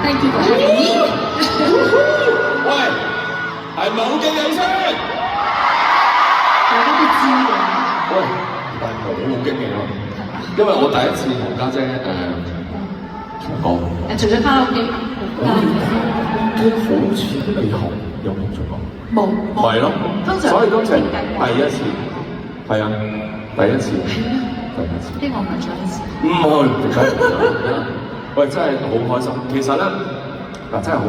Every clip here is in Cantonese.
Thank you for having me。喂，係咪好勁有聲？大家都知嘅。喂，但係我好驚喜喎，因為我第一次同家姐唱歌。除咗卡拉 OK， 好似未學有冇唱歌？冇。係咯，通常所以今次第一次，係啊，第一次。呢個唔係最後一次。唔係，點解？喂，真係好開心。其實咧，嗱真係好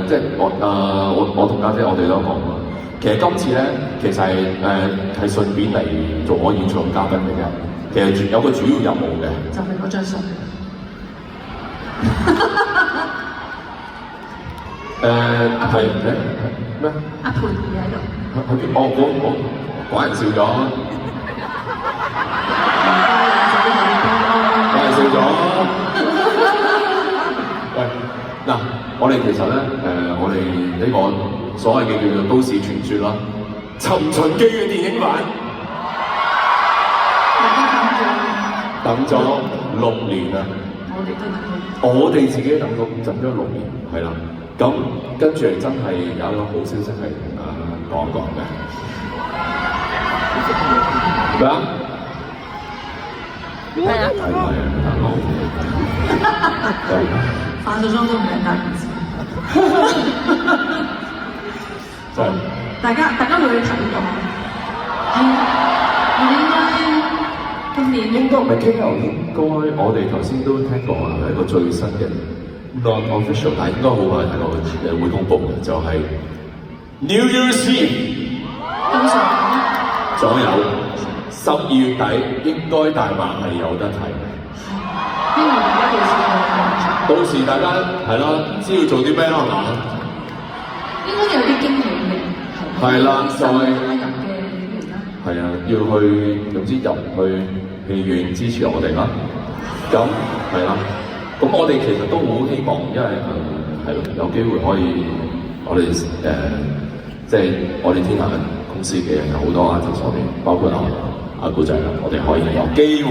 即係我同家姐我哋都講過，其實今次咧，其實係順便嚟做我演唱嘉賓嘅啫。其實有個主要任務嘅，就係嗰張相。係咩？阿培儀喺度。我講人笑咗。笑咗。喂，嗱，我哋其實咧，我哋呢個所謂嘅叫做都市傳說啦，《尋秦記》嘅電影版，大家等咗6年啊！我哋自己等咗6年，係啦。咁跟住真係有一個好消息係講一講嘅。咩啊？係啊，大佬。化咗妝都唔靚大件事。真係。大家會去睇到。係啊，我哋應該今年應該唔係 KL， 應該我哋頭先都聽過係一個最新嘅 non-official， 但係應該好快睇過會公佈嘅，就係 New Year's Eve 咁上左右，12月底應該大馬係有得睇嘅。希望大家到時大家係啦，唔知要做啲咩啦，係嘛？應該有啲驚喜嘅。係啦，再加入嘅演員啦。係啊，要去總之入去戲院支持我哋啦。咁係啦，咁我哋其實都好希望，因為係咯，有機會可以我哋即係我哋天下公司嘅有好多 artist 我哋，包括阿古仔啦，我哋可以有機會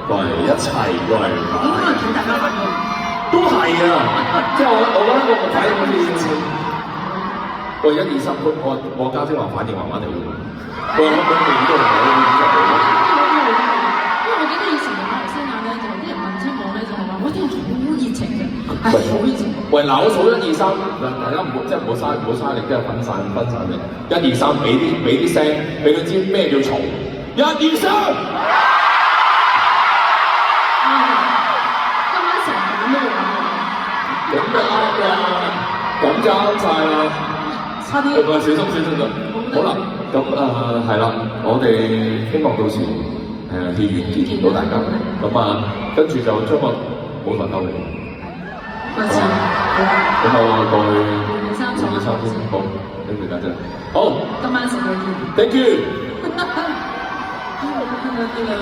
過嚟一齊過嚟。應該係睇大家反應。都係啊！即係我覺得個反應好似喂1、2、3，我家姐話反應麻麻地喎。佢話乜嘢都唔好咁就嚟咯。因為我記得以前馬來西亞咧，就啲人問親我咧，就係話我啲人好熱情嘅，係好熱情。喂，嗱，我數1、2、3，嗱，大家唔好即係唔好嘥力，即係分散嘅。1、2、3，俾啲聲，俾佢知咩叫嘈。1、2、3。咁就啱啦，咁就啱晒啦。差啲。小心就。好啦，咁係啦，我哋希望到時戲院見到大家。咁跟住就將個舞台交俾你。咁我過去2、3先。好，跟住家姐。好。今晚食嘢見。Thank you。